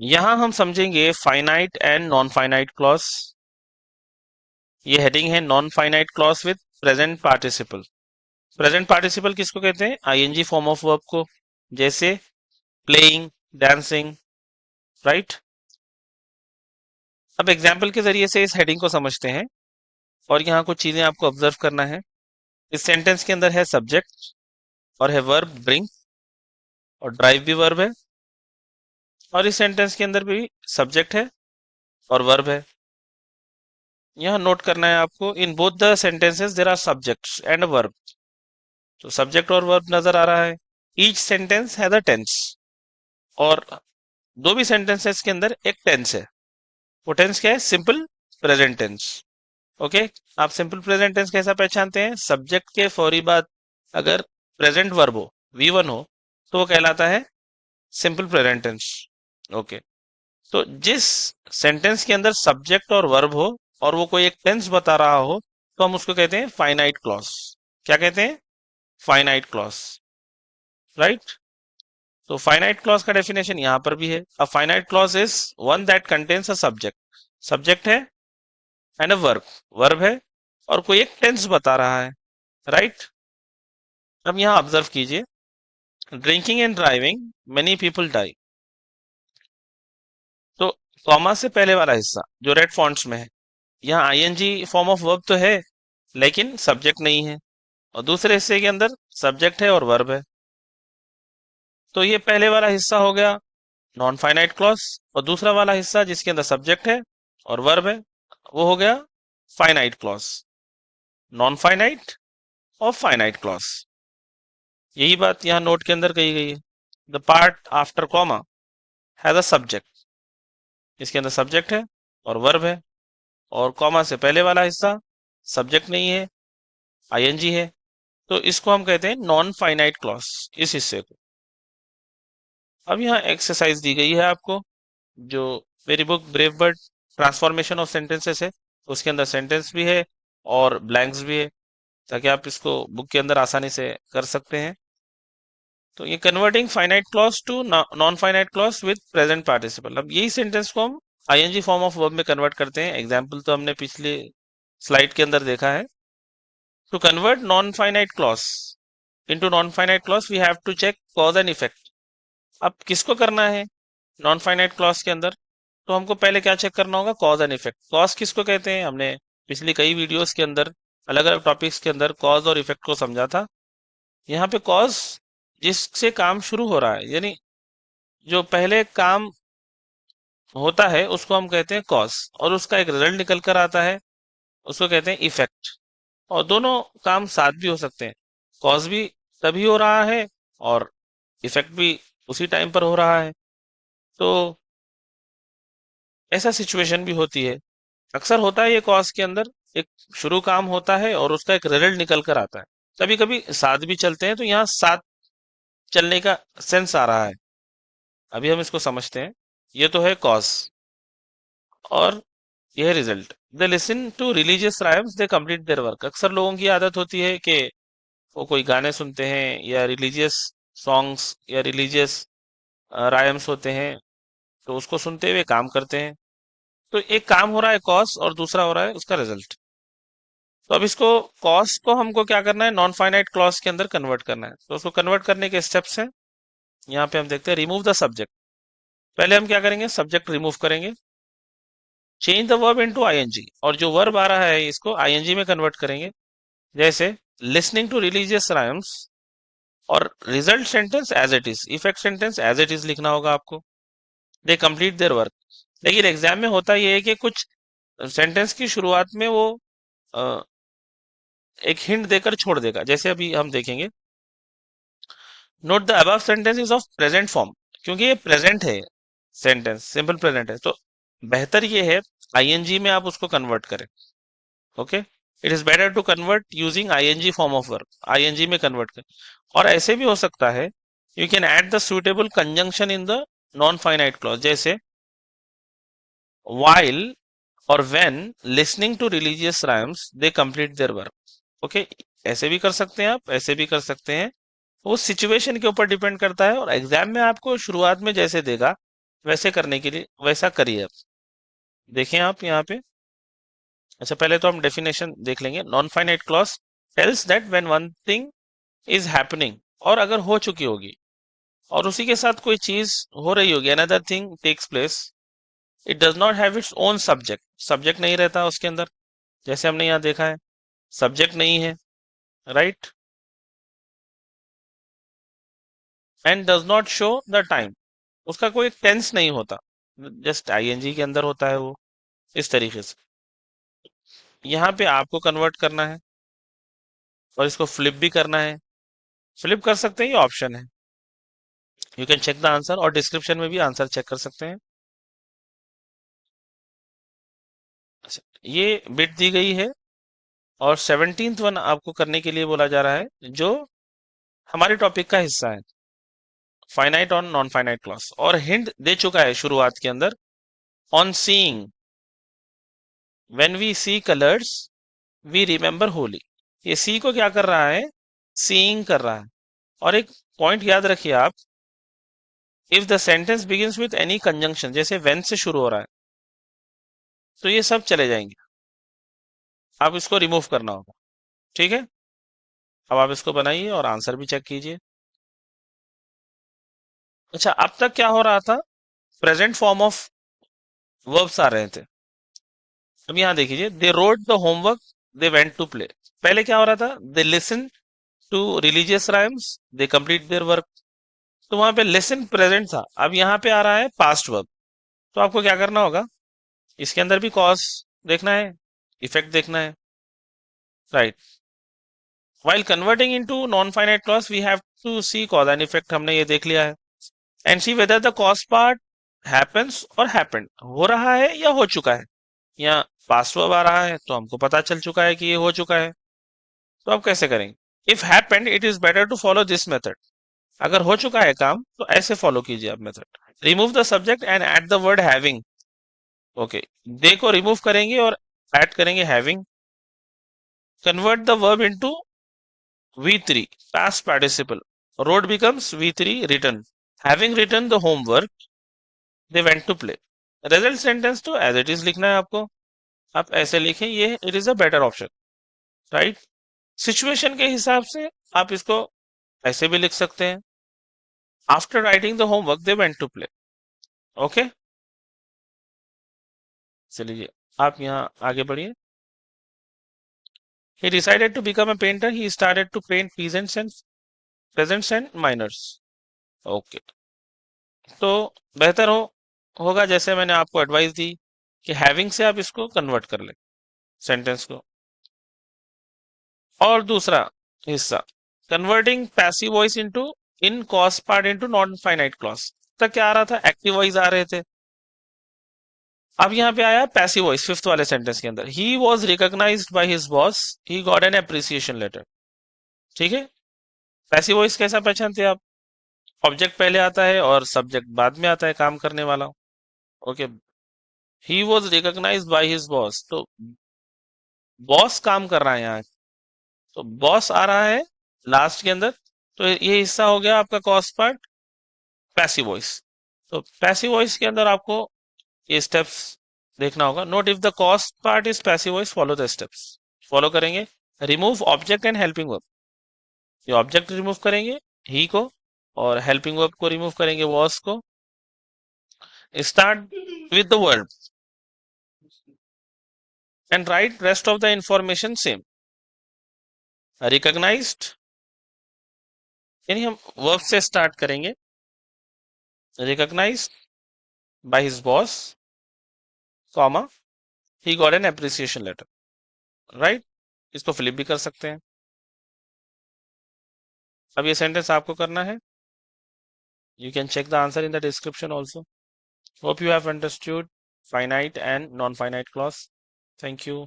यहां हम समझेंगे finite and non finite clause. ये हेडिंग है non finite clause with present participle. Present participle किसको कहते हैं? आईएनजी फॉर्म ऑफ वर्ब को, जैसे प्लेइंग, डांसिंग, राइट। अब एग्जाम्पल के जरिए से इस हेडिंग को समझते हैं और यहाँ कुछ चीजें आपको ऑब्जर्व करना है। इस सेंटेंस के अंदर है सब्जेक्ट और है वर्ब ब्रिंग, और ड्राइव भी वर्ब है, और इस सेंटेंस के अंदर भी सब्जेक्ट है और वर्ब है। यहाँ नोट करना है आपको, in both the sentences there are subjects and verb. तो सब्जेक्ट और वर्ब नजर आ रहा है। Each sentence has a tense, और दो भी सेंटेंसेस के अंदर एक टेंस है। वो टेंस क्या है? Simple present tense. ओके। आप सिंपल प्रेजेंट टेंस कैसा पहचानते हैं? सब्जेक्ट के फौरी बाद अगर प्रेजेंट वर्ब हो, V1 हो, तो वो कहलाता है सिंपल प्रेजेंट टेंस। ओके। तो जिस सेंटेंस के अंदर सब्जेक्ट और वर्ब हो और वो कोई एक टेंस बता रहा हो, तो हम उसको कहते हैं फाइनाइट क्लॉज। क्या कहते हैं? Finite clause, right. तो फाइनाइट क्लॉज का डेफिनेशन यहां पर भी है। A finite clause is one that contains a subject, subject है, एंड अ वर्ब, वर्ब है, और कोई एक टेंस बता रहा है, राइट। अब यहां ऑब्जर्व कीजिए, drinking and driving many people die. तो कॉमा से पहले वाला हिस्सा जो रेड फॉन्ट्स में है, यहाँ आईएनजी फॉर्म ऑफ वर्ब तो है लेकिन सब्जेक्ट नहीं है, और दूसरे हिस्से के अंदर सब्जेक्ट है और वर्ब है। तो ये पहले वाला हिस्सा हो गया नॉन फाइनाइट क्लॉज, और दूसरा वाला हिस्सा जिसके अंदर सब्जेक्ट है और वर्ब है, वो हो गया फाइनाइट क्लॉज। नॉन फाइनाइट और फाइनाइट क्लॉज, यही बात यहाँ नोट के अंदर कही गई है। The part after comma has a subject, इसके अंदर सब्जेक्ट है और वर्ब है, और कॉमा से पहले वाला हिस्सा सब्जेक्ट नहीं है, आईएनजी है। तो इसको हम कहते हैं नॉन फाइनाइट क्लॉज, इस हिस्से को। अब यहाँ एक्सरसाइज दी गई है आपको, जो मेरी book brave bird transformation of sentences है, उसके अंदर सेंटेंस भी है और ब्लैंक्स भी है, ताकि आप इसको बुक के अंदर आसानी से कर सकते हैं। तो ये converting finite clause to non finite clause with present participle. अब यही सेंटेंस को हम आईएनजी फॉर्म ऑफ वर्ब में कन्वर्ट करते हैं। एग्जाम्पल तो हमने पिछले स्लाइड के अंदर देखा है। To convert non finite clause into non finite clause we have to check cause and effect. अब किसको करना है नॉन फाइनाइट क्लॉज के अंदर? तो हमको पहले क्या चेक करना होगा? Cause and effect. कॉज किसको कहते हैं? हमने पिछली कई वीडियोस के अंदर अलग अलग टॉपिक्स के अंदर कॉज और इफेक्ट को समझा था। यहाँ पे कॉज जिससे काम शुरू हो रहा है, यानी जो पहले काम होता है उसको हम कहते हैं कॉज, और उसका एक रिजल्ट निकल कर आता है, उसको कहते हैं इफेक्ट। और दोनों काम साथ भी हो सकते हैं, कॉज भी तभी हो रहा है और इफेक्ट भी उसी टाइम पर हो रहा है। तो ऐसा सिचुएशन भी होती है, अक्सर होता है ये कॉज के अंदर एक शुरू काम होता है और उसका एक रिजल्ट निकल कर आता है। कभी कभी साथ भी चलते हैं, तो यहाँ साथ चलने का सेंस आ रहा है। अभी हम इसको समझते हैं। ये तो है कॉज, और यह result. They listen to religious rhymes, they complete their work. अक्सर लोगों की आदत होती है कि वो कोई गाने सुनते हैं या रिलीजियस सॉन्ग्स या रिलीजियस राइम्स होते हैं, तो उसको सुनते हुए काम करते हैं। तो एक काम हो रहा है कॉज और दूसरा हो रहा है उसका रिजल्ट। तो अब इसको कॉज को हमको क्या करना है? नॉन फाइनाइट क्लॉज के अंदर कन्वर्ट करना है। तो उसको कन्वर्ट करने के स्टेप्स हैं, यहाँ पे हम देखते हैं। Remove the subject. पहले हम क्या करेंगे? सब्जेक्ट रिमूव करेंगे। Change the verb into ING, और जो वर्ब आ रहा है इसको आईएनजी में कन्वर्ट करेंगे। जैसे लिसनिंग टू रिलीजियस राइम्स, और result sentence as it is, effect sentence as it is लिखना होगा आपको। They complete their work. लेकिन एग्जाम में होता यह है कि कुछ सेंटेंस की शुरुआत में वो अ, एक हिंट देकर छोड़ देगा, जैसे अभी हम देखेंगे। Note the above sentence is of present form, क्योंकि ये प्रेजेंट है, सेंटेंस सिंपल प्रेजेंट है, तो बेहतर ये है आईएनजी में आप उसको कन्वर्ट करें। Okay. It is better to convert using ING form of verb, ING में कन्वर्ट करें। और ऐसे भी हो सकता है, you can add the suitable conjunction in the non finite clause, जैसे while और when listening to religious rhymes they complete their work। Okay. ऐसे भी कर सकते हैं आप, ऐसे भी कर सकते हैं। वो सिचुएशन के ऊपर डिपेंड करता है, और एग्जाम में आपको शुरुआत में जैसे देगा वैसे करने के लिए वैसा करिए आप। देखें आप यहाँ पे। अच्छा, पहले तो हम डेफिनेशन देख लेंगे। Non finite clause tells that when one thing is happening, और अगर हो चुकी होगी और उसी के साथ कोई चीज हो रही होगी, another thing takes place, it does not have its own subject, subject नहीं रहता उसके अंदर, जैसे हमने यहाँ देखा है, सब्जेक्ट नहीं है, right. And does not show the time, उसका कोई टेंस नहीं होता, जस्ट आईएनजी के अंदर होता है वो, इस तरीके से। यहाँ पे आपको कन्वर्ट करना है और इसको फ्लिप भी करना है। फ्लिप कर सकते हैं, ये ऑप्शन है, you can check the answer, और डिस्क्रिप्शन में भी आंसर चेक कर सकते हैं। अच्छा, ये बिट दी गई है, और 17th वन आपको करने के लिए बोला जा रहा है, जो हमारे टॉपिक का हिस्सा है, फाइनाइट और नॉन फाइनाइट क्लॉज। और हिंट दे चुका है शुरुआत के अंदर, on seeing, when we see colours we remember Holi. ये सी को क्या कर रहा है, सीइंग कर रहा है। और एक पॉइंट याद रखिए आप, if the sentence begins with any conjunction, जैसे व्हेन से शुरू हो रहा है, तो ये सब चले जाएंगे, आप इसको रिमूव करना होगा। ठीक है, अब आप इसको बनाइए और आंसर भी चेक कीजिए। अच्छा, अब तक क्या हो रहा था, प्रेजेंट फॉर्म ऑफ वर्ब्स आ रहे थे। अब यहां देखिए, they rode the homework, they went to play. पहले क्या हो रहा था, they listen to religious rhymes, they complete their work. तो वहां पे लिसन प्रेजेंट था, अब यहाँ पे आ रहा है पास्ट वर्ब। तो आपको क्या करना होगा, इसके अंदर भी कॉज देखना है, इफेक्ट देखना है, right. While converting into non finite clause we have to see cause and effect, हमने ये देख लिया है। And see whether the cause part happens और हैपेंड, हो रहा है या हो चुका है। यहाँ पास्ट वर्ब आ रहा है, तो हमको पता चल चुका है कि ये हो चुका है। तो आप कैसे करेंगे, if happened it is better to follow this method, अगर हो चुका है काम तो ऐसे फॉलो कीजिए आप method. Remove the subject and add the word having. Okay, they को रिमूव करेंगे और ऐड करेंगे having. Convert the verb into V3, past participle. Wrote becomes V3, written. Having written the homework, they went to play. Result sentence तो as it is लिखना है आपको, आप ऐसे लिखें, ये it is a better option, right? Situation के हिसाब से आप इसको ऐसे भी लिख सकते हैं, after writing the homework they went to play. Okay, चलिए आप यहाँ आगे बढ़िए। He decided to become a painter. He started to paint peasants and miners. Okay, तो बेहतर होगा, जैसे मैंने आपको एडवाइस दी, कि हैविंग से आप इसको कन्वर्ट कर ले सेंटेंस को। और दूसरा हिस्सा, converting passive voice into in cause part into non finite clause. तक क्या आ रहा था, एक्टिव वॉइस आ रहे थे, अब यहाँ पे आया पैसिव वॉइस फिफ्थ वाले सेंटेंस के अंदर। He was recognised by his boss, he got an appreciation letter. ठीक है, पैसिव वॉइस कैसा पहचानते हैं आप, ऑब्जेक्ट पहले आता है और सब्जेक्ट बाद में आता है, काम करने वाला। Okay, he was recognised by his boss, तो बॉस काम कर रहा है यहाँ, तो बॉस आ रहा है लास्ट के अंदर, तो ये हिस्सा हो गया आपका कॉज पार्ट, पैसिव वॉइस। तो पैसिव वॉइस के अंदर आपको ये स्टेप्स देखना होगा। Note if the cause part is passive voice, follow the steps, follow करेंगे। Remove object and helping verb, ये ऑब्जेक्ट रिमूव करेंगे ही को, और हेल्पिंग वर्ब को रिमूव करेंगे वॉस को। Start with the verb and write rest of the information same. Recognised, यानी हम वर्ब से स्टार्ट करेंगे, recognised by his boss, comma, he got an appreciation letter, right. इसको फ्लिप भी कर सकते हैं। अब ये सेंटेंस आपको करना है, you can check the answer in the description also. Hope you have understood finite and non-finite clause. Thank you.